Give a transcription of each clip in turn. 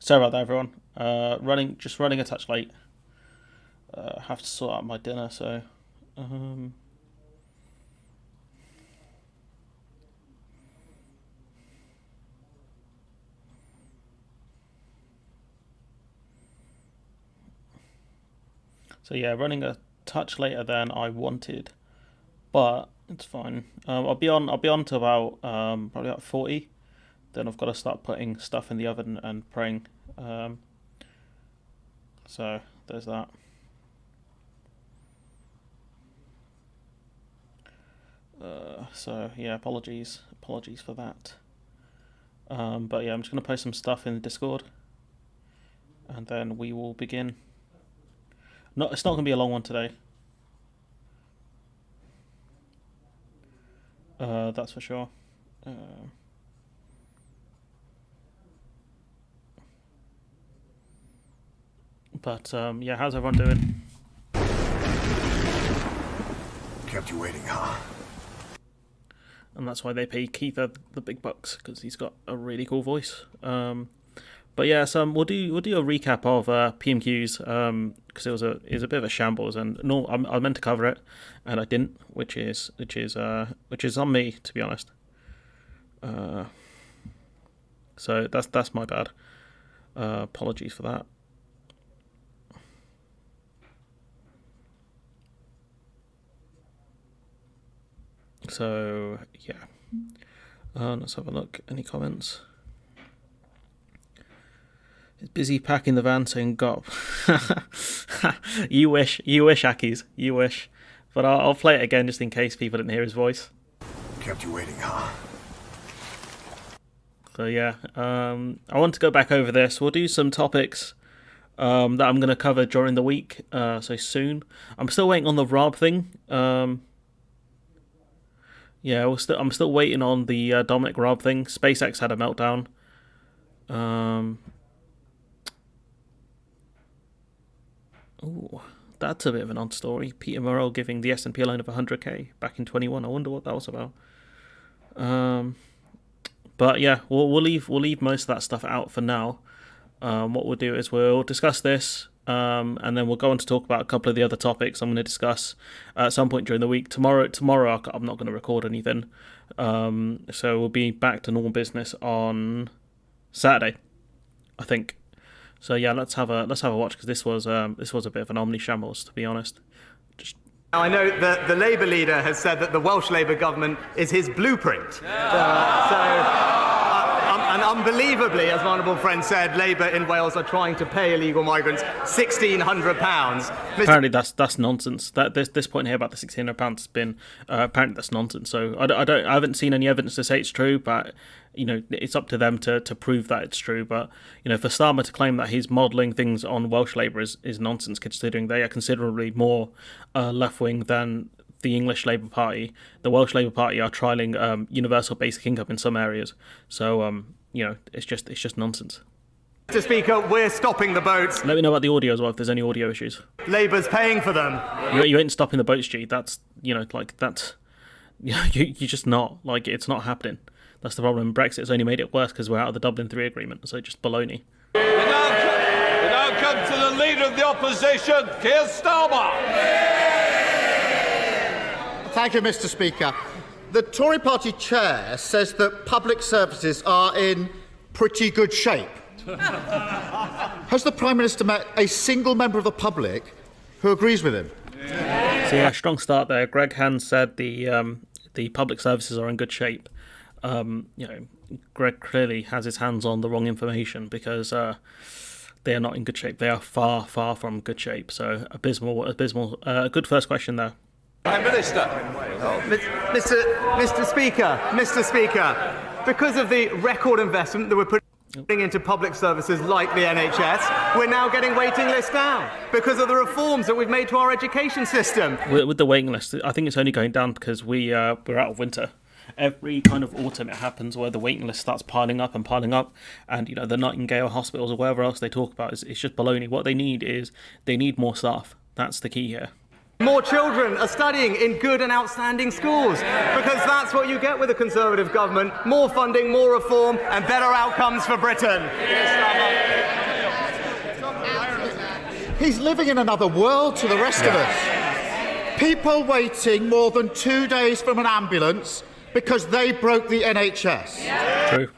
Sorry about that, everyone. Just running a touch late. Have to sort out my dinner, so. So yeah, running a touch later than I wanted, but it's fine. I'll be on to about probably about 40. Then I've got to start putting stuff in the oven and praying. So there's that. So yeah, apologies for that. But yeah, I'm just gonna post some stuff in the Discord, and then we will begin. It's not gonna be a long one today. That's for sure. But yeah, how's everyone doing? Kept you waiting, huh? And that's why they pay Keith the big bucks, because he's got a really cool voice. But yeah, so we'll do a recap of PMQs because it was a bit of a shambles, and no, I meant to cover it and I didn't, which is on me, to be honest. So that's my bad. Apologies for that. So yeah, let's have a look. Any comments? He's busy packing the van, saying "Gop." You wish, Akis, you wish. But I'll play it again just in case people didn't hear his voice. Kept you waiting, huh? So yeah, I want to go back over this. We'll do some topics that I'm going to cover during the week. So soon. I'm still waiting on the Rob thing. Yeah, I'm still waiting on the Dominic Raab thing. SpaceX had a meltdown. Oh, that's a bit of an odd story. Peter Morrell giving the S&P a loan of 100k back in 21. I wonder what that was about. But yeah, we'll leave most of that stuff out for now. What we'll do is we'll discuss this, and then we'll go on to talk about a couple of the other topics I'm going to discuss at some point during the week. Tomorrow I'm not going to record anything, so we'll be back to normal business on Saturday, I think. So yeah, let's have a watch, because this was a bit of an omni shambles, to be honest. Now, I know that the Labour leader has said that the Welsh Labour government is his blueprint. And unbelievably, as my honourable friend said, Labour in Wales are trying to pay illegal migrants £1,600. Apparently that's nonsense. That this point here about the £1,600 has been apparently that's nonsense. So I haven't seen any evidence to say it's true, but it's up to them to prove that it's true. But for Starmer to claim that he's modelling things on Welsh Labour is nonsense, considering they are considerably more left wing than the English Labour Party. The Welsh Labour Party are trialling universal basic income in some areas. So it's just nonsense. Mr. Speaker, we're stopping the boats. Let me know about the audio as well if there's any audio issues. Labour's paying for them. You ain't stopping the boats, G. That's you're just not, it's not happening. That's the problem. Brexit's only made it worse because we're out of the Dublin 3 agreement, so just baloney. We now come to the Leader of the Opposition, Keir Starmer. Thank you, Mr. Speaker. The Tory party chair says that public services are in pretty good shape. Has the Prime Minister met a single member of the public who agrees with him? So yeah, strong start there. Greg Hans said the public services are in good shape. Greg clearly has his hands on the wrong information, because they are not in good shape. They are far, far from good shape. So abysmal. Good first question there. Prime Minister. Mr. Speaker, because of the record investment that we're putting into public services like the NHS, we're now getting waiting lists down because of the reforms that we've made to our education system. With the waiting list, I think it's only going down because we're out of winter. Every kind of autumn it happens where the waiting list starts piling up, and the Nightingale hospitals or wherever else they talk about it's just baloney. What they need is more staff. That's the key here. More children are studying in good and outstanding schools, because that's what you get with a Conservative government. More funding, more reform, and better outcomes for Britain. He's living in another world to the rest of us. People waiting more than 2 days from an ambulance because they broke the NHS. True.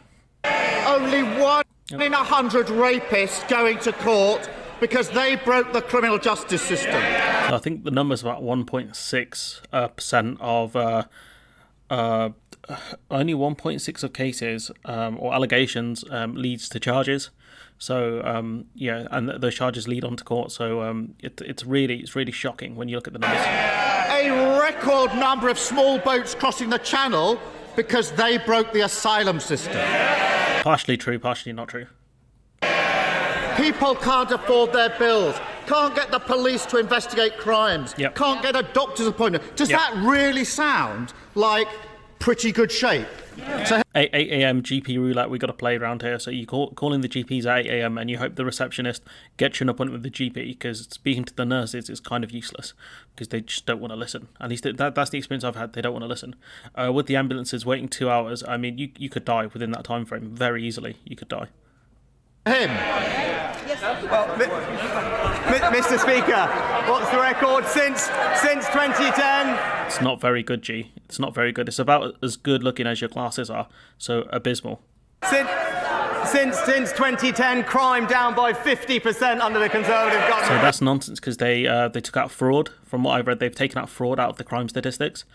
Only 1 in 100 rapists going to court because they broke the criminal justice system. So I think the number's about 1.6% of only 1.6 of cases or allegations leads to charges. So yeah, and those charges lead on to court. So it's really shocking when you look at the numbers. A record number of small boats crossing the channel because they broke the asylum system. Partially true, partially not true. People can't afford their bills, can't get the police to investigate crimes, Yep. can't get a doctor's appointment. Does Yep. that really sound like pretty good shape? So 8 a.m. GP roulette we got to play around here. So you call in the GPs at 8 a.m. and you hope the receptionist gets you an appointment with the GP, because speaking to the nurses is kind of useless because they just don't want to listen. At least that's the experience I've had. They don't want to listen. With the ambulances waiting 2 hours, I mean, you could die within that time frame very easily. You could die. him. Well, Mr. Speaker, what's the record since 2010? It's not very good, G. It's not very good. It's about as good looking as your glasses are. So abysmal. Since 2010, crime down by 50% under the Conservative government. So that's nonsense, because they took out fraud. From what I've read, they've taken out fraud out of the crime statistics.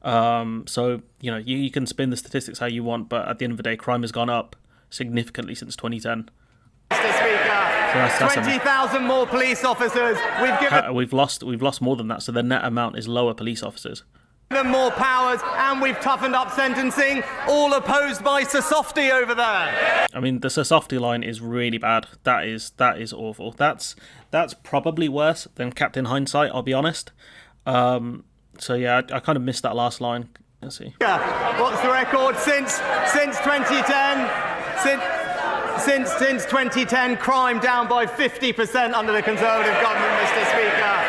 So you know, you can spin the statistics how you want, but at the end of the day, crime has gone up significantly since 2010. Mr. Speaker, that's 20,000 more police officers. We've We've lost more than that. So the net amount is lower police officers. given them more powers, and we've toughened up sentencing, all opposed by Sir Softy over there. I mean, the Sir Softy line is really bad. That is awful. That's probably worse than Captain Hindsight, I'll be honest. So yeah, I kind of missed that last line. Let's see. What's the record since 2010? Since 2010, crime down by 50% under the Conservative government, Mr. Speaker.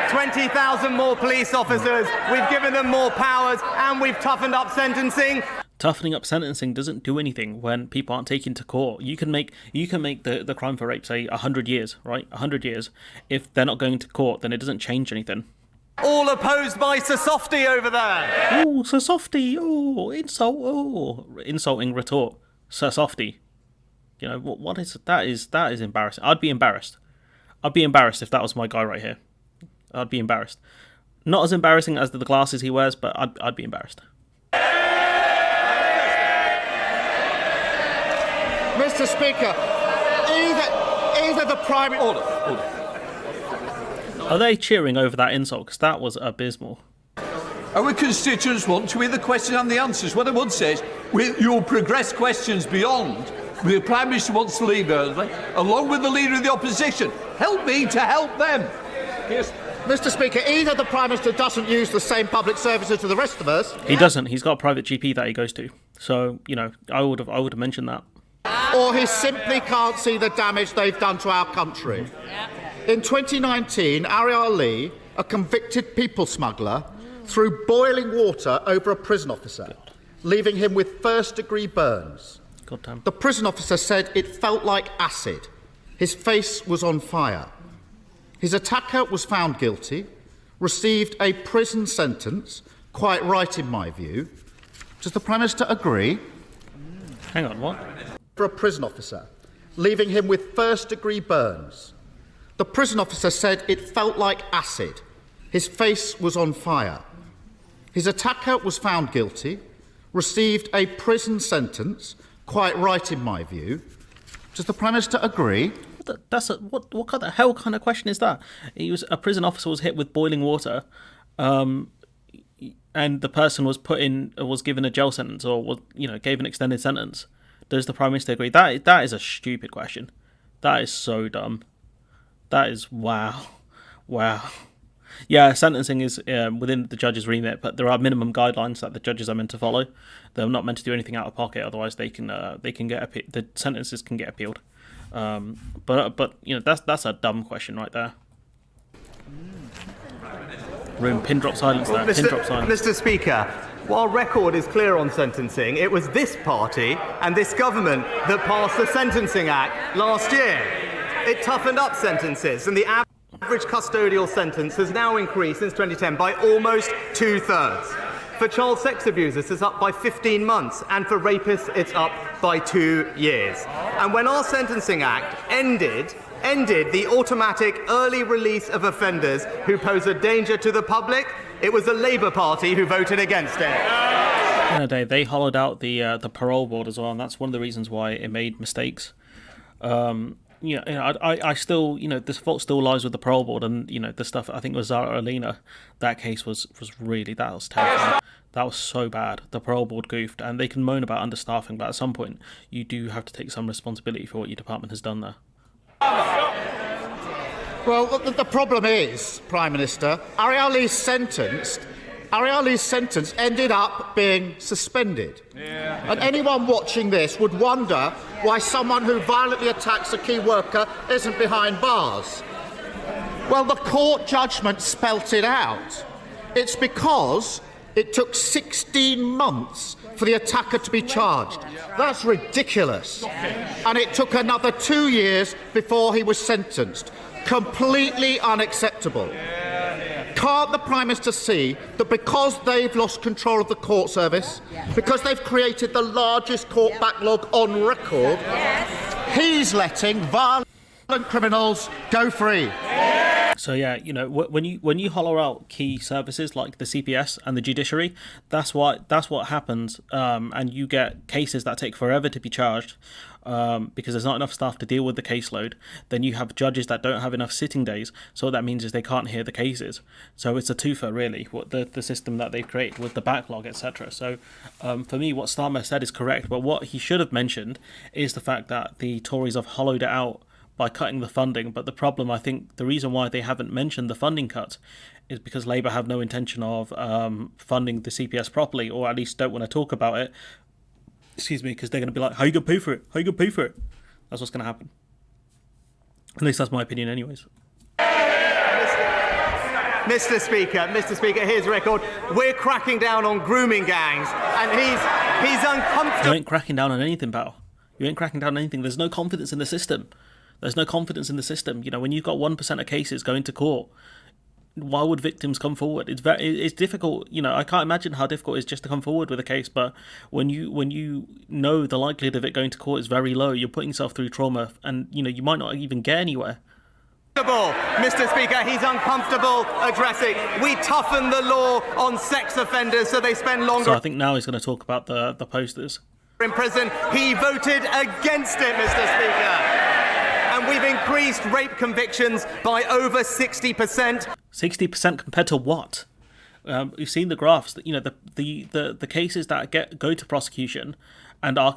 20,000 more police officers. We've given them more powers, and we've toughened up sentencing. Toughening up sentencing doesn't do anything when people aren't taken to court. You can make the crime for rape, say, 100 years, right? 100 years. If they're not going to court, then it doesn't change anything. All opposed by Sir Softy over there. Oh, Sir Softy. Oh, insult. Oh, insulting retort. Sir Softy. You know what is that? Is embarrassing. I'd be embarrassed. I'd be embarrassed if that was my guy right here. I'd be embarrassed. Not as embarrassing as the glasses he wears, but I'd be embarrassed. Mr. Speaker, either the Prime... Order. Are they cheering over that insult? Because that was abysmal. Our constituents want to hear the question and the answers. What I would say is, you'll progress questions beyond. The Prime Minister wants to leave early, along with the Leader of the Opposition. Help me to help them. Yes. Mr. Speaker, either the Prime Minister doesn't use the same public services to the rest of us... He doesn't. He's got a private GP that he goes to. So, you know, I would have mentioned that. or he simply can't see the damage they've done to our country. In 2019, Ariel Lee, a convicted people smuggler, threw boiling water over a prison officer, leaving him with first-degree burns. Goddamn. The prison officer said it felt like acid. His face was on fire. His attacker was found guilty, received a prison sentence, quite right in my view. Does the Prime Minister agree? Hang on, what? For a prison officer, leaving him with first-degree burns. The prison officer said it felt like acid. His face was on fire. His attacker was found guilty, received a prison sentence, quite right in my view. Does the Prime Minister agree? What kind of hell kind of question is that? A prison officer was hit with boiling water, and the person was given a jail sentence, or gave an extended sentence. Does the Prime Minister agree? That is a stupid question. That is so dumb. That is wow. Yeah, sentencing is within the judge's remit, but there are minimum guidelines that the judges are meant to follow. They're not meant to do anything out of pocket, otherwise the sentences can get appealed. But that's a dumb question right there. Room, pin drop silence there. Pin drop silence. Mr. Speaker, while record is clear on sentencing, it was this party and this government that passed the Sentencing Act last year. It toughened up sentences, and average custodial sentence has now increased since 2010 by almost 2/3. For child sex abusers, it's up by 15 months, and for rapists, it's up by 2 years. And when our Sentencing Act ended the automatic early release of offenders who pose a danger to the public, it was the Labour Party who voted against it. In a day, they hollowed out the parole board as well, and that's one of the reasons why it made mistakes. I still, this fault still lies with the parole board, and the stuff I think was Zara Alina. That case was really, that was terrifying. That was so bad. The parole board goofed, and they can moan about understaffing, but at some point you do have to take some responsibility for what your department has done there. Well, the problem is, Prime Minister, Ariali's sentence ended up being suspended. And anyone watching this would wonder why someone who violently attacks a key worker isn't behind bars. Well, the court judgment spelt it out. It's because it took 16 months for the attacker to be charged. That's ridiculous. And it took another 2 years before he was sentenced. Completely unacceptable. Can't the Prime Minister see that because they've lost control of the court service, because they've created the largest court backlog on record, he's letting violent criminals go free? So yeah, when you hollow out key services like the CPS and the judiciary, that's what happens, and you get cases that take forever to be charged because there's not enough staff to deal with the caseload. Then you have judges that don't have enough sitting days, so what that means is they can't hear the cases. So it's a twofer really, what the system that they've created with the backlog, etc. So for me, what Starmer said is correct, but what he should have mentioned is the fact that the Tories have hollowed it out by cutting the funding. But the problem, I think, the reason why they haven't mentioned the funding cut is because Labour have no intention of funding the CPS properly, or at least don't want to talk about it. Excuse me, because they're going to be like, how you going to pay for it? How you going to pay for it? That's what's going to happen. At least that's my opinion anyways. Mr. Speaker, here's a record. We're cracking down on grooming gangs, and he's uncomfortable. You ain't cracking down on anything, pal. You ain't cracking down on anything. There's no confidence in the system. There's no confidence in the system. When you've got 1% of cases going to court, why would victims come forward? It's difficult. I can't imagine how difficult it is just to come forward with a case. But when you know the likelihood of it going to court is very low, you're putting yourself through trauma, and you might not even get anywhere. Mr. Speaker, he's uncomfortable addressing. We toughen the law on sex offenders so they spend longer. So I think now he's going to talk about the posters in prison. He voted against it, Mr. Speaker. And we've increased rape convictions by over 60%. 60% compared to what? We've seen the graphs that the cases that go to prosecution and are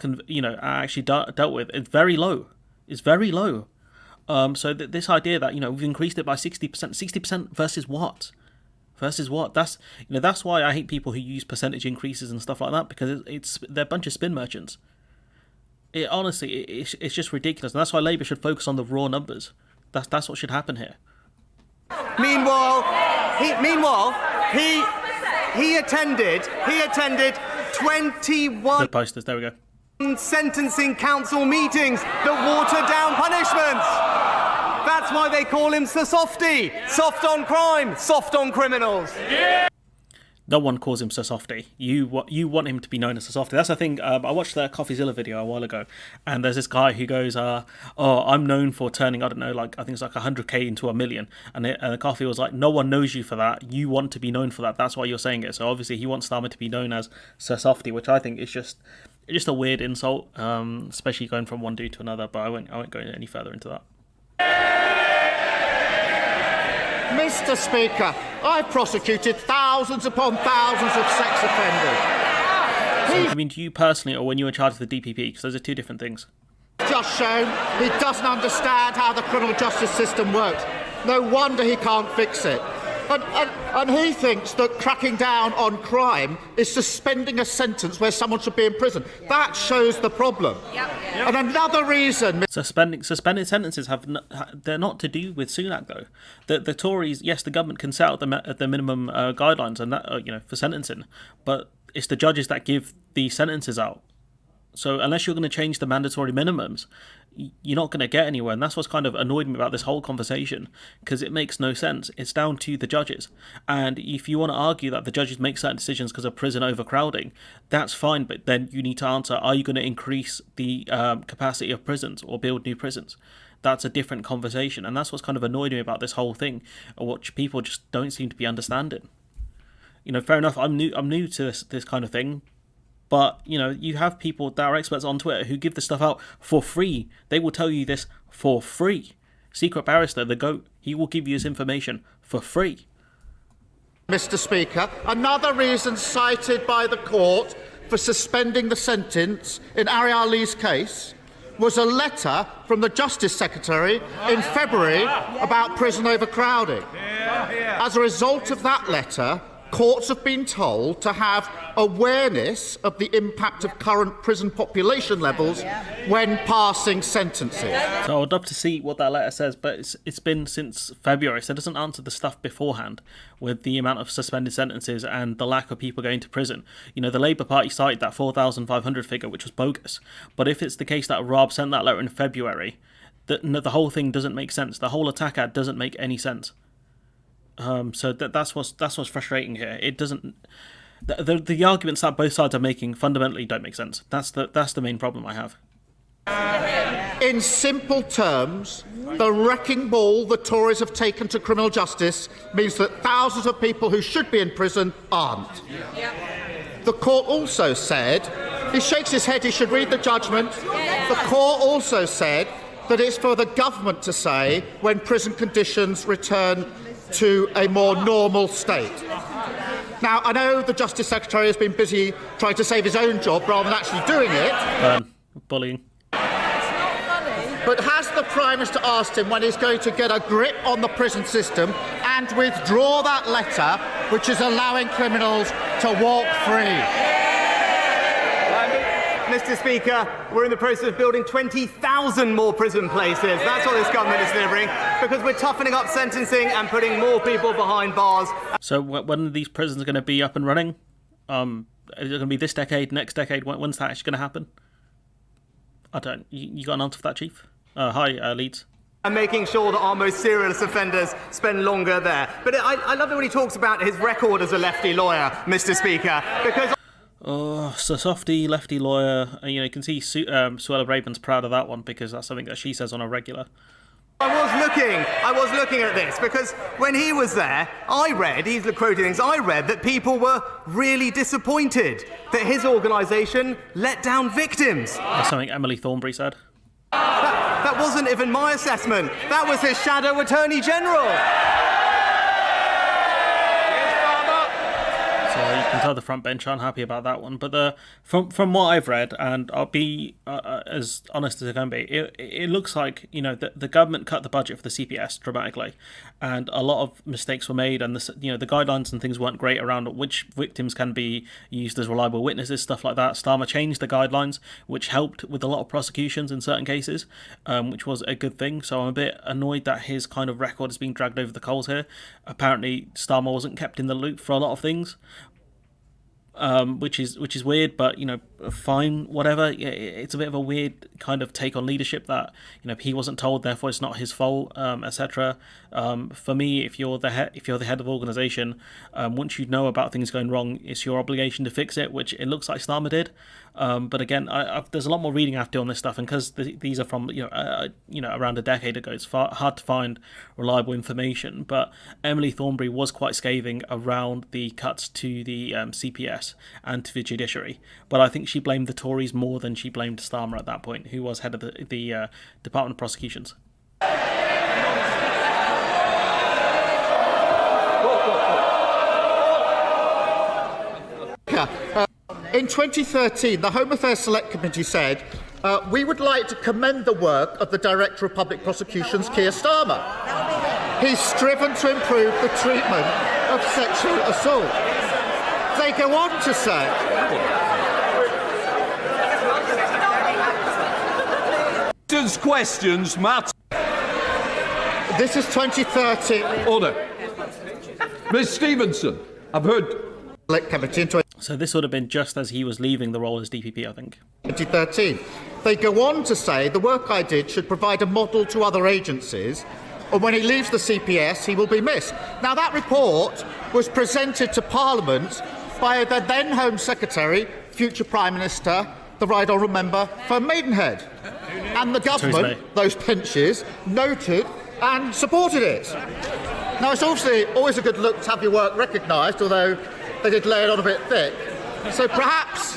actually dealt with. It's very low. It's very low. So this idea that we've increased it by 60% versus what? Versus what? That's why I hate people who use percentage increases and stuff like that, because they're a bunch of spin merchants. It's just ridiculous, and that's why Labour should focus on the raw numbers. That's what should happen here. Meanwhile, he attended 21 The posters. There we go. Sentencing council meetings that watered down punishments. That's why they call him Sir Softy. Soft on crime, soft on criminals. No one calls him Sir Softy. You want him to be known as Sir Softy. That's the thing. I watched the CoffeeZilla video a while ago, and there's this guy who goes, I'm known for turning, I don't know, I think it's 100k into 1 million. And the Coffee was like, no one knows you for that. You want to be known for that. That's why you're saying it. So obviously he wants Starmer to be known as Sir Softy, which I think is just a weird insult, especially going from one dude to another. But I won't go any further into that. Mr. Speaker, I've prosecuted thousands upon thousands of sex offenders. I mean, do you personally, or when you were charged with the DPP? Because those are two different things. Just shown he doesn't understand how the criminal justice system works. No wonder he can't fix it. And he thinks that cracking down on crime is suspending a sentence where someone should be in prison. That shows the problem. Yep. And another reason... Suspended sentences they're not to do with Sunak, though. The Tories, yes, the government can set out the minimum guidelines and that for sentencing, but it's the judges that give the sentences out. So unless you're going to change the mandatory minimums, you're not going to get anywhere. And that's what's kind of annoyed me about this whole conversation, because it makes no sense. It's down to the judges. And if you want to argue that the judges make certain decisions because of prison overcrowding, that's fine. But then you need to answer, are you going to increase the capacity of prisons or build new prisons? That's a different conversation. And that's what's kind of annoyed me about this whole thing, which people just don't seem to be understanding. You know, fair enough, I'm new to this kind of thing. But, you know, you have people that are experts on Twitter who give this stuff out for free. They will tell you this for free. Secret Barrister, the GOAT, he will give you this information for free. Mr. Speaker, another reason cited by the court for suspending the sentence in Ariel Lee's case was a letter from the Justice Secretary in February about prison overcrowding. As a result of that letter, courts have been told to have awareness of the impact of current prison population levels when passing sentences. So I would love to see what that letter says, but it's been since February, so it doesn't answer the stuff beforehand with the amount of suspended sentences and the lack of people going to prison. You know, the Labour Party cited that 4,500 figure, which was bogus. But if it's the case that Rob sent that letter in February, the whole thing doesn't make sense. The whole attack ad doesn't make any sense. So that's what's frustrating here. It doesn't. The arguments that both sides are making fundamentally don't make sense. That's the main problem I have. In simple terms, the wrecking ball the Tories have taken to criminal justice means that thousands of people who should be in prison aren't. The court also said, he shakes his head, he should read the judgment. The court also said that it's for the government to say when prison conditions return to a more normal state. Now, I know the Justice Secretary has been busy trying to save his own job rather than actually doing it. Bullying. But has the Prime Minister asked him when he's going to get a grip on the prison system and withdraw that letter which is allowing criminals to walk free? Mr. Speaker, we're in the process of building 20,000 more prison places. That's what this government is delivering, because we're toughening up sentencing and putting more people behind bars. So when are these prisons going to be up and running? Is it going to be this decade, next decade? When's that actually going to happen? I don't. You got an answer for that, Chief? Hi, Leeds. And making sure that our most serious offenders spend longer there. But I love it when he talks about his record as a lefty lawyer, Mr. Speaker, because... Oh, so softy, lefty lawyer. You know, you can see Suella Braben's proud of that one, because that's something that she says on a regular. I was looking at this, because when he was there, he's quoting things, I read that people were really disappointed that his organisation let down victims. That's something Emily Thornberry said. That wasn't even my assessment. That was his shadow Attorney General. So you can tell the front bench aren't happy about that one. But from what I've read, and I'll be as honest as I can be, it looks like, you know, the government cut the budget for the CPS dramatically, and a lot of mistakes were made, and the guidelines and things weren't great around which victims can be used as reliable witnesses, stuff like that. Starmer changed the guidelines, which helped with a lot of prosecutions in certain cases, which was a good thing. So I'm a bit annoyed that his kind of record is being dragged over the coals here. Apparently, Starmer wasn't kept in the loop for a lot of things. Which is weird, but you know, fine, whatever. It's a bit of a weird kind of take on leadership that, you know, he wasn't told, therefore it's not his fault, etc. For me, if you're the head of organisation, once you know about things going wrong, it's your obligation to fix it, which it looks like Starmer did. But again, there's a lot more reading I have to do on this stuff, and because these are from around a decade ago, it's hard to find reliable information. But Emily Thornberry was quite scathing around the cuts to the CPS and to the judiciary, but I think she blamed the Tories more than she blamed Starmer at that point, who was head of the Department of Prosecutions. In 2013, the Home Affairs Select Committee said, we would like to commend the work of the Director of Public Prosecutions, Keir Starmer. He's striven to improve the treatment of sexual assault. They go on to say... Questions matter. This is 2013. Order. Ms Stevenson, I've heard... Committee in So this would have been just as he was leaving the role as DPP, I think. 2013. They go on to say the work I did should provide a model to other agencies, and when he leaves the CPS, he will be missed. Now, that report was presented to Parliament by the then Home Secretary, future Prime Minister, the Right Honourable Member for Maidenhead. And the government, those benches, noted and supported it. Now, it's obviously always a good look to have your work recognised, although they did lay it on a bit thick. So perhaps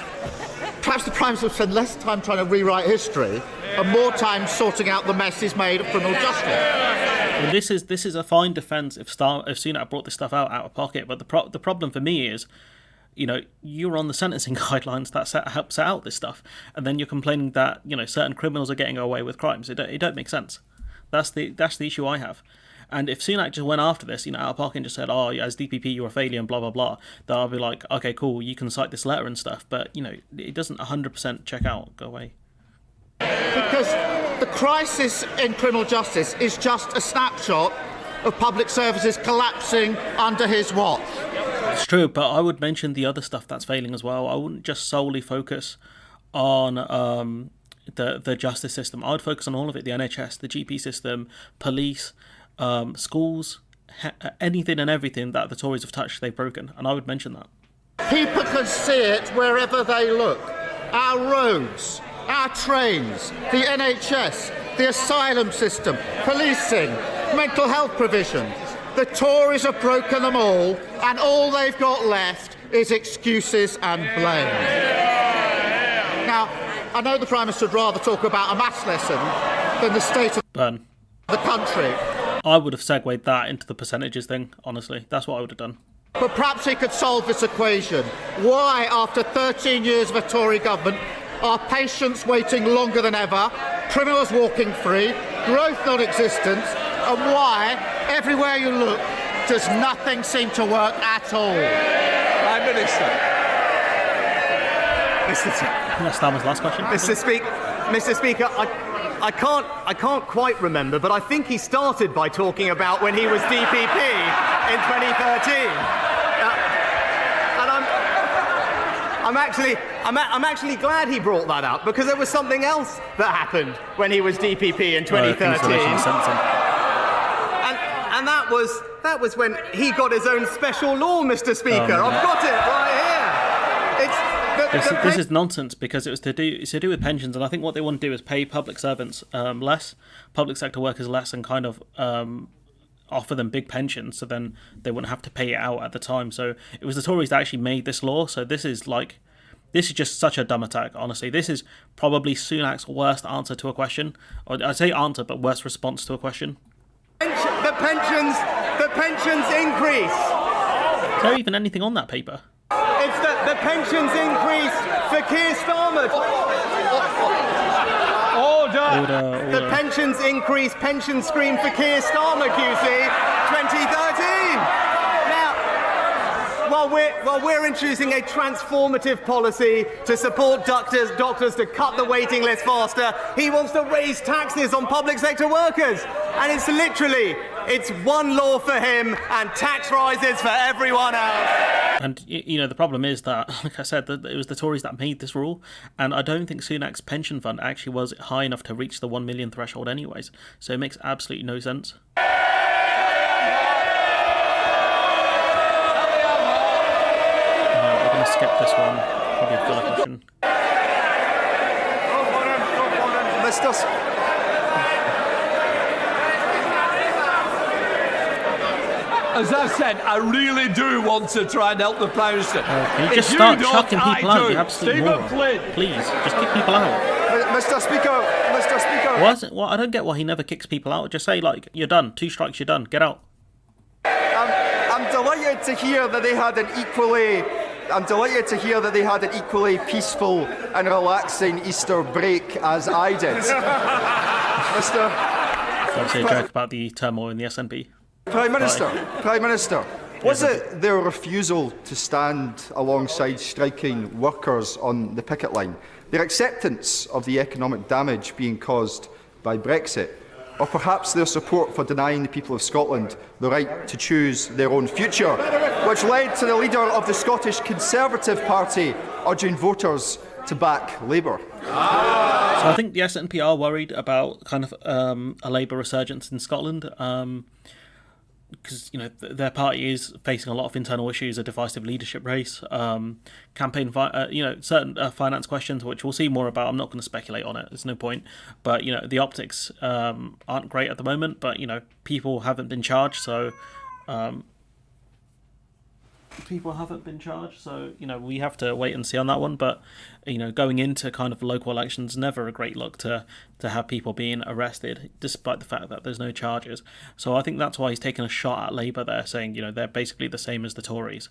the Prime Minister will spend less time trying to rewrite history and more time sorting out the mess he's made of criminal justice. Well, this is a fine defence if Sunak brought this stuff out of pocket, but the problem for me is, you're on the sentencing guidelines that help set out this stuff, and then you're complaining that certain criminals are getting away with crimes. It don't make sense. That's the issue I have. And if Sunak just went after this, out of pocket and just said, "Oh, as DPP, you're a failure," and blah blah blah, then I'll be like, "Okay, cool, you can cite this letter and stuff." But it doesn't 100% check out. Go away. Because the crisis in criminal justice is just a snapshot of public services collapsing under his watch. It's true, but I would mention the other stuff that's failing as well. I wouldn't just solely focus on the justice system. I would focus on all of it: the NHS, the GP system, police, schools, anything and everything that the Tories have touched, they've broken, and I would mention that. People can see it wherever they look. Our roads, our trains, the NHS, the asylum system, policing, mental health provision. The Tories have broken them all, and all they've got left is excuses and blame. Now, I know the Prime Minister would rather talk about a maths lesson than the state of the country. I would have segued that into the percentages thing, honestly. That's what I would have done. But perhaps he could solve this equation. Why, after 13 years of a Tory government, are patients waiting longer than ever, criminals walking free, growth non-existent, and why, everywhere you look, does nothing seem to work at all? Prime Minister. That's Stammer's last question. Mr. Speaker, I can't quite remember, but I think he started by talking about when he was DPP in 2013. And I'm actually glad he brought that up, because there was something else that happened when he was DPP in 2013. And that was when he got his own special law, Mr. Speaker. I've got it right here. This is nonsense, because it's to do with pensions, and I think what they want to do is pay public servants less, public sector workers less, and kind of offer them big pensions, so then they wouldn't have to pay it out at the time. So it was the Tories that actually made this law. So this is just such a dumb attack, honestly. This is probably Sunak's worst answer to a question. Or I'd say answer, but worst response to a question. The pensions increase. Is there even anything on that paper? It's the pensions increase for Keir Starmer. Order. The pensions increase pension scheme for Keir Starmer, QC, 2013. Now, while we're introducing a transformative policy to support doctors to cut the waiting list faster, he wants to raise taxes on public sector workers. And it's one law for him and tax rises for everyone else. And, the problem is that, like I said, that it was the Tories that made this rule, and I don't think Sunak's pension fund actually was high enough to reach the 1 million threshold anyways, so it makes absolutely no sense. We're going to skip this one, probably a filler question. As I said, I really do want to try and help the Prime Minister. Can you just start chucking people out? You absolute moron. Please, just kick people out. Mr. Speaker. Well, I don't get why he never kicks people out. Just say, you're done. 2 strikes, you're done. Get out. I'm delighted to hear that they had an equally peaceful and relaxing Easter break as I did. Mr. Obviously a joke about the turmoil in the SNP. Prime Minister, was it their refusal to stand alongside striking workers on the picket line, their acceptance of the economic damage being caused by Brexit, or perhaps their support for denying the people of Scotland the right to choose their own future, which led to the leader of the Scottish Conservative Party urging voters to back Labour? So I think the SNP are worried about kind of a Labour resurgence in Scotland, because their party is facing a lot of internal issues, a divisive leadership race, campaign, certain finance questions, which we'll see more about. I'm not going to speculate on it. There's no point. But the optics aren't great at the moment. But people haven't been charged, so. We have to wait and see on that one. But going into kind of local elections, never a great look to have people being arrested, despite the fact that there's no charges. So I think that's why he's taken a shot at Labour there, saying they're basically the same as the Tories,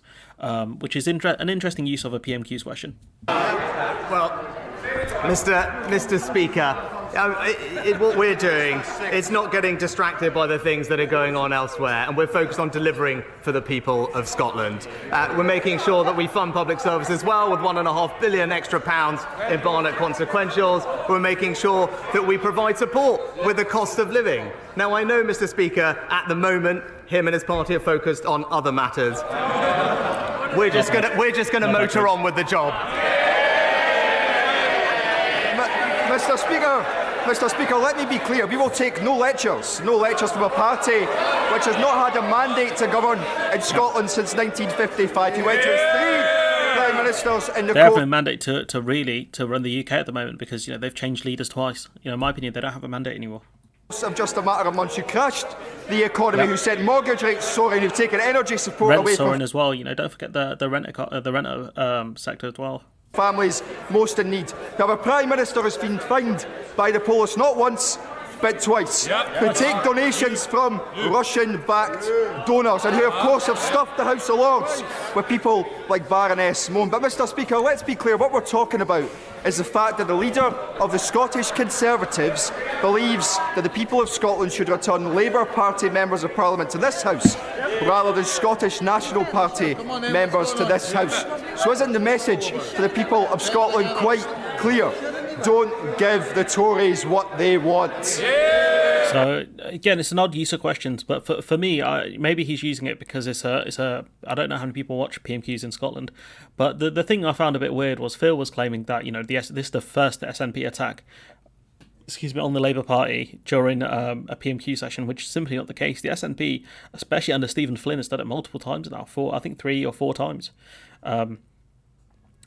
which is an interesting use of a PMQs question. Well, Mr. Speaker, what we're doing is not getting distracted by the things that are going on elsewhere, and we're focused on delivering for the people of Scotland. We're making sure that we fund public services well with £1.5 billion extra in Barnett consequentials. We're making sure that we provide support with the cost of living. Now, I know, Mr. Speaker, at the moment, him and his party are focused on other matters. We're just going to motor on with the job. Mr. Speaker, let me be clear. We will take no lectures from a party which has not had a mandate to govern in Scotland since 1955. He went through 3 prime ministers in the They have no mandate to run the UK at the moment, because they've changed leaders twice. In my opinion, they don't have a mandate anymore. Of just a matter of months, you crashed the economy, who sent mortgage rates soaring, who've taken energy support Rent away soaring from as well. Don't forget the renter sector as well. Families most in need. Now, a Prime Minister has been fined by the police not once but twice, who take donations from Russian-backed donors and who, of course, have stuffed the House of Lords with people like Baroness Mone. But, Mr. Speaker, let's be clear. What we're talking about is the fact that the leader of the Scottish Conservatives believes that the people of Scotland should return Labour Party members of Parliament to this House rather than Scottish National Party members to this House. So isn't the message to the people of Scotland quite clear? Don't give the Tories what they want. So again, it's an odd use of questions, but for me, maybe he's using it because it's a I don't know how many people watch PMQs in Scotland, but the thing I found a bit weird was Phil was claiming that this is the first SNP attack, on the Labour Party during a PMQ session, which is simply not the case. The SNP, especially under Stephen Flynn, has done it multiple times now, 3 or 4 times.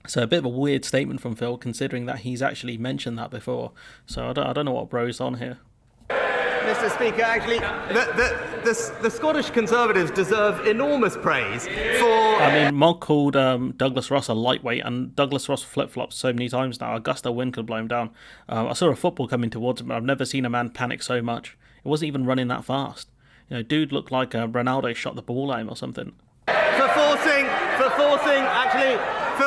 So a bit of a weird statement from Phil, considering that he's actually mentioned that before. So I don't know what bro's on here. Mr. Speaker, actually, the Scottish Conservatives deserve enormous praise for... Mog called Douglas Ross a lightweight, and Douglas Ross flip-flops so many times now. A gust of wind could blow him down. I saw a football coming towards him, but I've never seen a man panic so much. It wasn't even running that fast. Dude looked like Ronaldo shot the ball at him or something. For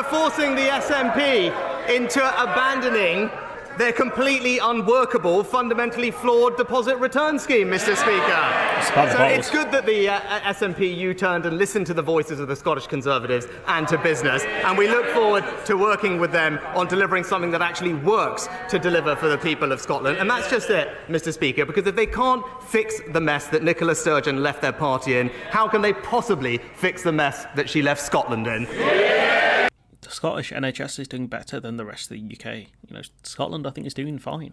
forcing the SNP into abandoning their completely unworkable, fundamentally flawed deposit return scheme, Mr. Speaker. So it's good that the SNP U-turned and listened to the voices of the Scottish Conservatives and to business, and we look forward to working with them on delivering something that actually works to deliver for the people of Scotland. And that's just it, Mr. Speaker, because if they can't fix the mess that Nicola Sturgeon left their party in, how can they possibly fix the mess that she left Scotland in? The Scottish NHS is doing better than the rest of the UK. Scotland, I think, is doing fine.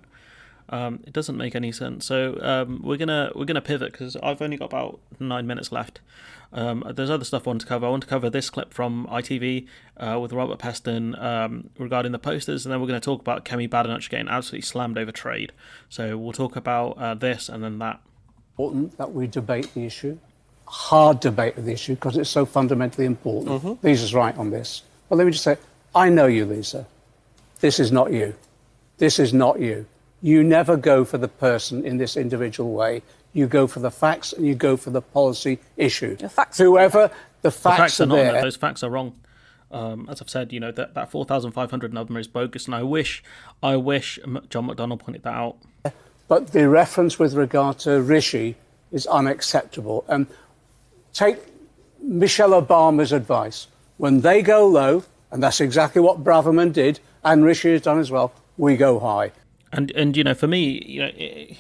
It doesn't make any sense. So we're gonna pivot, because I've only got about 9 minutes left. There's other stuff I want to cover. I want to cover this clip from ITV with Robert Peston regarding the posters, and then we're going to talk about Kemi Badenoch getting absolutely slammed over trade. So we'll talk about this and then that. Important that we debate the issue, hard debate of the issue, because it's so fundamentally important. Lisa's right on this. Well, let me just say, I know you, Lisa. This is not you. This is not you. You never go for the person in this individual way. You go for the facts and you go for the policy issue. The facts are not there. Those facts are wrong. As I've said, that 4,500 number is bogus, and I wish John McDonnell pointed that out. But the reference with regard to Rishi is unacceptable. Take Michelle Obama's advice. When they go low, and that's exactly what Braverman did, and Rishi has done as well, we go high. And for me,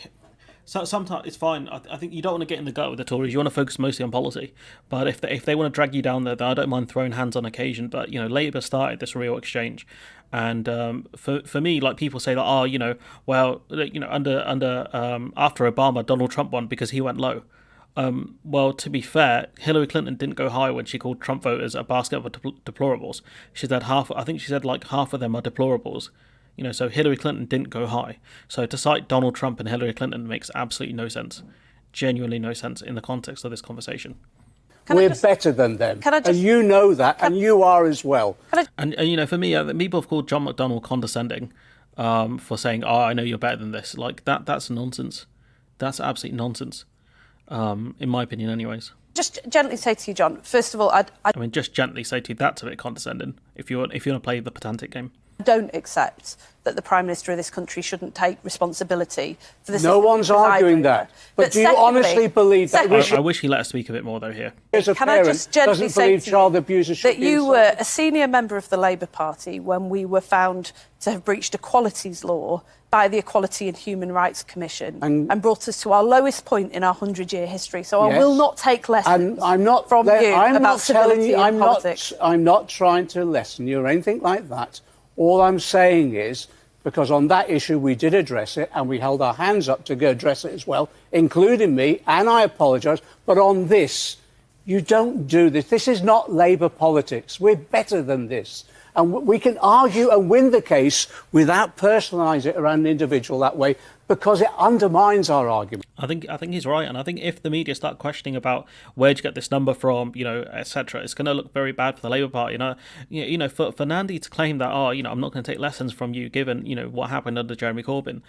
So sometimes it's fine. I think you don't want to get in the gut with the Tories. You want to focus mostly on policy. But if they want to drag you down there, then I don't mind throwing hands on occasion. But Labour started this real exchange, and for me, like people say that, under after Obama, Donald Trump won because he went low. Well, to be fair, Hillary Clinton didn't go high when she called Trump voters a basket of deplorables. She said half. I think she said like half of them are deplorables. So Hillary Clinton didn't go high. So to cite Donald Trump and Hillary Clinton makes absolutely no sense, genuinely no sense in the context of this conversation. We're better than them, and you know that, and you are as well. And for me, people have called John McDonnell condescending for saying, "Oh, I know you're better than this." Like that. That's nonsense. That's absolute nonsense, in my opinion, anyways. Just gently say to you, John. First of all, I mean, just gently say to you, that's a bit condescending. If you want to play the pedantic game. Don't accept that the Prime Minister of this country shouldn't take responsibility for this. No one's arguing that. But do you honestly believe that? I wish he let us speak a bit more, though, here. Can I just gently say child abusers should that you were a senior member of the Labour Party when we were found to have breached equalities law by the Equality and Human Rights Commission and brought us to our lowest point in our 100-year history. So I will not take lessons from you about civility in politics. I'm not trying to lessen you or anything like that. All I'm saying is, because on that issue we did address it and we held our hands up to go address it as well, including me, and I apologise, but on this, you don't do this. This is not Labour politics. We're better than this. And we can argue and win the case without personalising it around an individual that way, because it undermines our argument. I think he's right, and I think if the media start questioning about where'd you get this number from, etc., it's going to look very bad for the Labour Party. For Nandi to claim that, I'm not going to take lessons from you, given what happened under Jeremy Corbyn,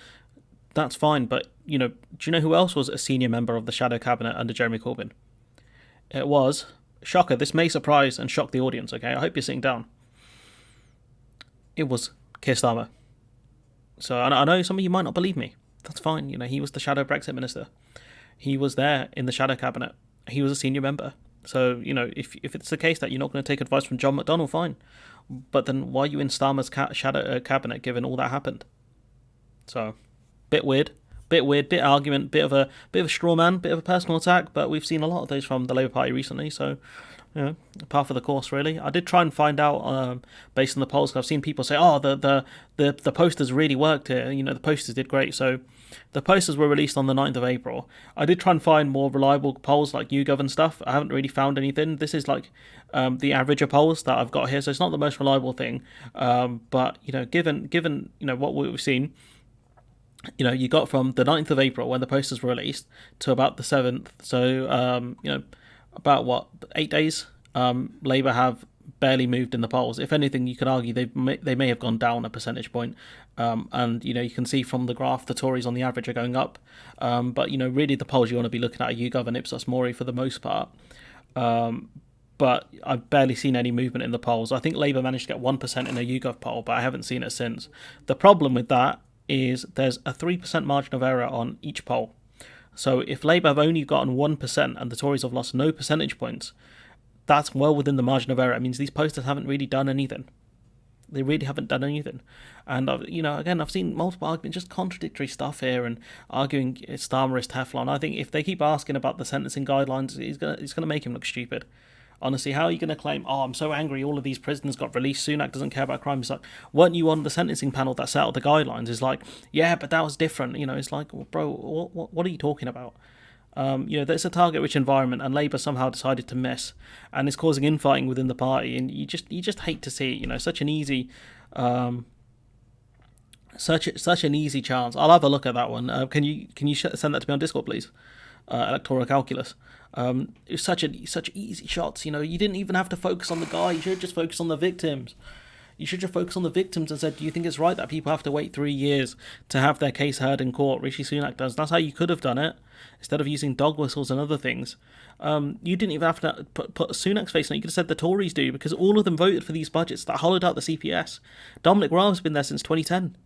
that's fine. But do you know who else was a senior member of the shadow cabinet under Jeremy Corbyn? It was, shocker. This may surprise and shock the audience. Okay, I hope you're sitting down. It was Keir Starmer. So I know some of you might not believe me. That's fine. He was the shadow Brexit minister. He was there in the shadow cabinet. He was a senior member. So, if it's the case that you're not going to take advice from John McDonnell, fine. But then why are you in Starmer's shadow cabinet given all that happened? So, bit weird, bit argument, bit of a straw man, bit of a personal attack. But we've seen a lot of those from the Labour Party recently. So, par for the course, really. I did try and find out, based on the polls, 'cause I've seen people say, the posters really worked here. The posters did great. So the posters were released on the 9th of April. I did try and find more reliable polls like YouGov and stuff. I haven't really found anything. This is like the average of polls that I've got here, so it's not the most reliable thing. But given what we've seen, you got from the 9th of April when the posters were released to about the 7th. So about 8 days, Labour have barely moved in the polls. If anything, you could argue they may have gone down a percentage point. And you can see from the graph the Tories on the average are going up. But really the polls you want to be looking at are YouGov and Ipsos Mori for the most part. But I've barely seen any movement in the polls. I think Labour managed to get 1% in a YouGov poll, but I haven't seen it since. The problem with that is there's a 3% margin of error on each poll. So if Labour have only gotten 1% and the Tories have lost no percentage points, that's well within the margin of error. It means these posters haven't really done anything. They really haven't done anything. And, I've seen multiple arguments, just contradictory stuff here and arguing Starmer is Teflon. I think if they keep asking about the sentencing guidelines, it's gonna make him look stupid. Honestly, how are you going to claim, I'm so angry all of these prisoners got released, Sunak doesn't care about crime? It's like, weren't you on the sentencing panel that set out the guidelines? It's like, yeah, but that was different. It's like, well, bro, what are you talking about? There's a target-rich environment, and Labour somehow decided to miss, and it's causing infighting within the party, and you just hate to see it. Such an easy, such an easy chance. I'll have a look at that one. Can you send that to me on Discord, please? Electoral calculus. It's such easy shots. You didn't even have to focus on the guy. You should just focus on the victims. You should just focus on the victims and said, do you think it's right that people have to wait 3 years to have their case heard in court? Rishi Sunak does. That's how you could have done it, instead of using dog whistles and other things. You didn't even have to put Sunak's face on it. You could have said the Tories do, because all of them voted for these budgets that hollowed out the CPS. Dominic Raab's been there since 2010.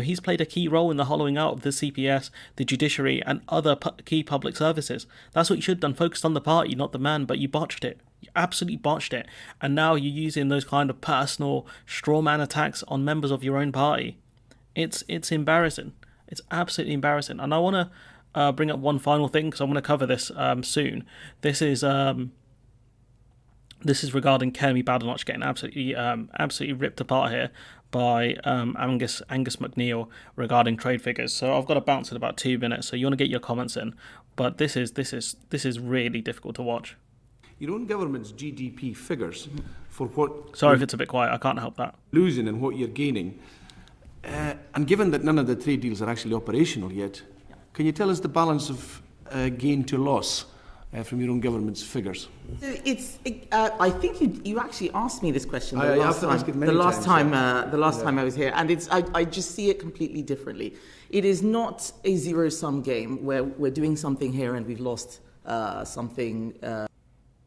He's played a key role in the hollowing out of the CPS, the judiciary, and other key public services. That's what you should have done, focused on the party, not the man, but you botched it. You absolutely botched it. And now you're using those kind of personal straw man attacks on members of your own party. It's embarrassing. It's absolutely embarrassing. And I want bring up one final thing because I want to cover this soon. This is regarding Kemi Badenoch getting absolutely ripped apart here by Angus McNeil regarding trade figures. So I've got to bounce in about 2 minutes. So you want to get your comments in, but this is really difficult to watch. Your own government's GDP figures for what... Sorry if it's a bit quiet, I can't help that. ...losing and what you're gaining. And given that none of the trade deals are actually operational yet, can you tell us the balance of gain to loss from your own government's figures? So I think you actually asked me this question I have to ask it many times, the last time I was here, and I just see it completely differently. It is not a zero-sum game where we're doing something here and we've lost something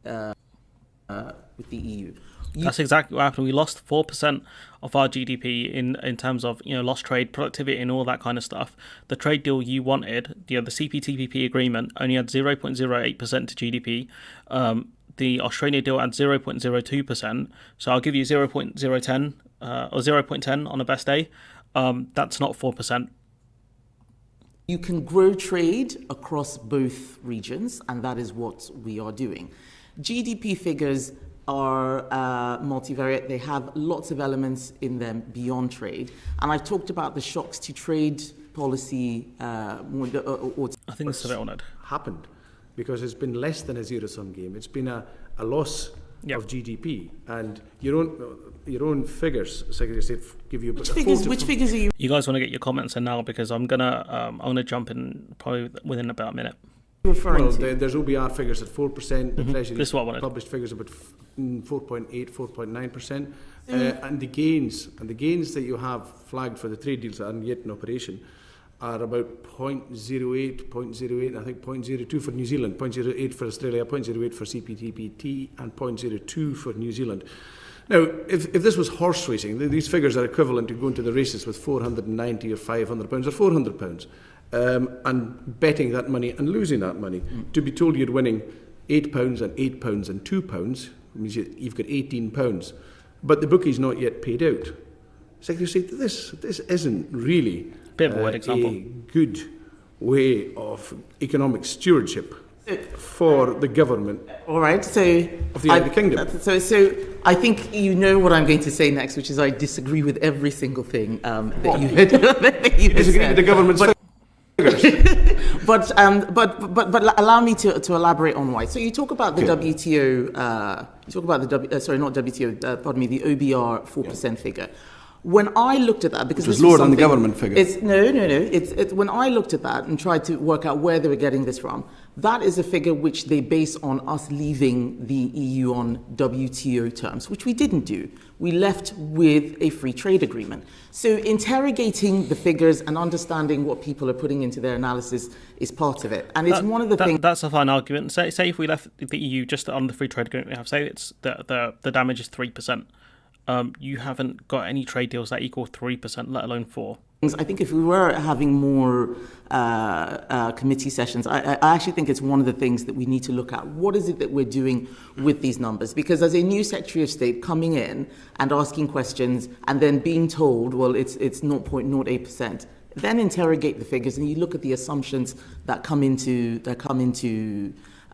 with the EU. That's exactly what happened. We lost 4% of our GDP in terms of lost trade, productivity, and all that kind of stuff. The trade deal you wanted, the CPTPP agreement, only had 0.08% to GDP. The Australia deal had 0.02%. So I'll give you 0.010 or 0.10 on a best day. That's not 4%. You can grow trade across both regions, and that is what we are doing. GDP figures are multivariate. They have lots of elements in them beyond trade. And I've talked about the shocks to trade policy. I think it's a bit honoured. Happened because it's been less than a zero-sum game. It's been a loss of GDP. And your own figures, Secretary of State, give you which figures are you? You guys want to get your comments in now because I'm gonna jump in probably within about a minute. There's OBR figures at 4%. The Treasury published figures about 4.8, 4.9%, and the gains that you have flagged for the trade deals that aren't yet in operation are about 0.08, I think 0.02 for New Zealand, 0.08 for Australia, 0.08 for CPTPP, and 0.02 for New Zealand. Now, if this was horse racing, these figures are equivalent to going to the races with 490 or 500 pounds or 400 pounds. And betting that money and losing that money. To be told you're winning £8 and £8 and £2 means you've got £18, but the bookie's not yet paid out. Secretary of State, this isn't really a good way of economic stewardship for the government. All right, so of the United Kingdom. So I think you know what I'm going to say next, which is I disagree with every single thing that you had disagree with the government's but allow me to elaborate on why. So you talk about the WTO. You talk about the the OBR 4% figure. When I looked at that, because it was lower than the government figure. It's when I looked at that and tried to work out where they were getting this from, that is a figure which they base on us leaving the EU on WTO terms, which we didn't do. We left with a free trade agreement. So interrogating the figures and understanding what people are putting into their analysis is part of it. And it's one of the things... That's a fine argument. Say if we left the EU just on the free trade agreement we have, say it's the damage is 3%. You haven't got any trade deals that equal 3%, let alone 4%. I think if we were having more committee sessions, I actually think it's one of the things that we need to look at. What is it that we're doing with these numbers? Because as a new Secretary of State coming in and asking questions and then being told, well, it's 0.08%, then interrogate the figures and you look at the assumptions that come into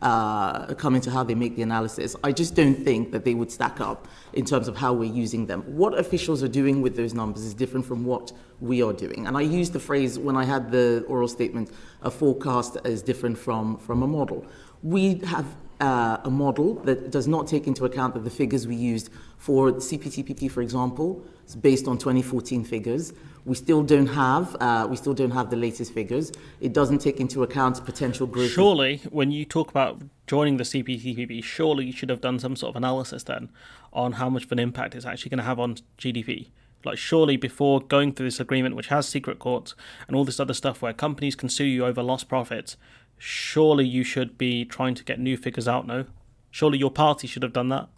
how they make the analysis. I just don't think that they would stack up in terms of how we're using them. What officials are doing with those numbers is different from what we are doing. And I used the phrase when I had the oral statement, a forecast is different from a model. We have a model that does not take into account that the figures we used for CPTPP, for example, is based on 2014 figures. We still don't have the latest figures. It doesn't take into account potential growth. Surely, when you talk about joining the CPTPP, surely you should have done some sort of analysis then on how much of an impact it's actually going to have on GDP. Like, surely before going through this agreement, which has secret courts and all this other stuff where companies can sue you over lost profits, surely you should be trying to get new figures out, no? Surely your party should have done that.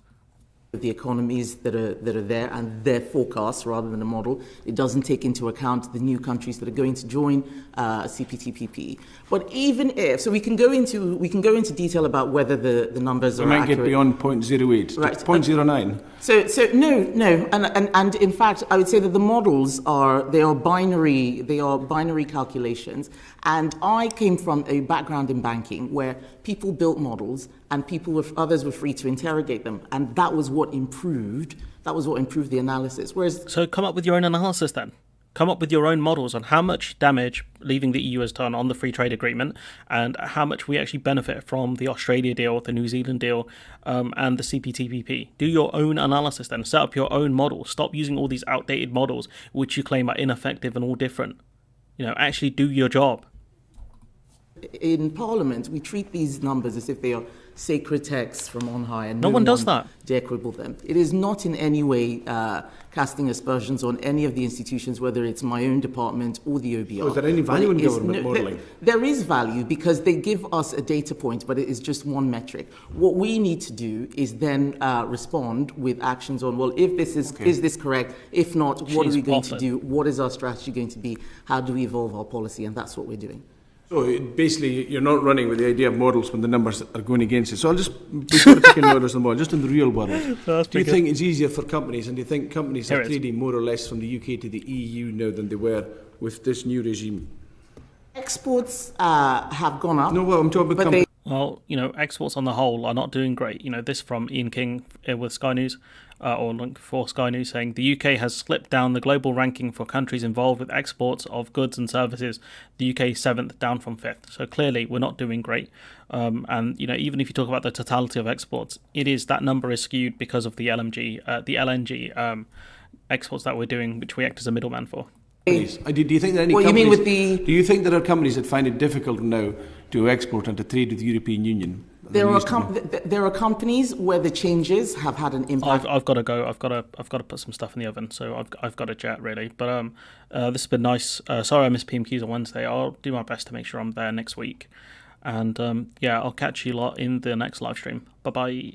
the economies that are there and their forecasts rather than a model. It doesn't take into account the new countries that are going to join CPTPP. But even if, so we can go into detail about whether the numbers are accurate. We might get beyond 0.08, right? 0.09. So no, and in fact, I would say that the models are binary calculations. And I came from a background in banking where people built models and others were free to interrogate them, and that was what improved the analysis. So come up with your own analysis then. Come up with your own models on how much damage leaving the EU has done on the free trade agreement and how much we actually benefit from the Australia deal, the New Zealand deal, and the CPTPP. Do your own analysis then. Set up your own model. Stop using all these outdated models which you claim are ineffective and all different. Actually do your job. In Parliament, we treat these numbers as if they are sacred texts from on high, and no one does that. Dare quibble them. It is not in any way casting aspersions on any of the institutions, whether it's my own department or the OBR. So is there any value in government modelling? There is value because they give us a data point, but it is just one metric. What we need to do is then respond with actions on, well, if this is this correct? If not, what are we going to do? What is our strategy going to be? How do we evolve our policy? And that's what we're doing. So basically, you're not running with the idea of models when the numbers are going against it. So I'll just, before taking models on board, just in the real world, do you think it's easier for companies, and do you think companies are trading more or less from the UK to the EU now than they were with this new regime? Exports have gone up. No, well, I'm talking about companies. Well, exports on the whole are not doing great. This from Ian King with Sky News, for Sky News, saying the UK has slipped down the global ranking for countries involved with exports of goods and services. The UK is 7th, down from 5th. So clearly we're not doing great. And even if you talk about the totality of exports, that number is skewed because of the LNG exports that we're doing, which we act as a middleman for. Do you think that do you think there are companies that find it difficult now to export and to trade with the European Union? There are companies where the changes have had an impact. I've got to go. I've got to put some stuff in the oven, so I've got to jet really. But this has been nice. Sorry I missed PMQs on Wednesday. I'll do my best to make sure I'm there next week, and I'll catch you lot in the next live stream. Bye bye.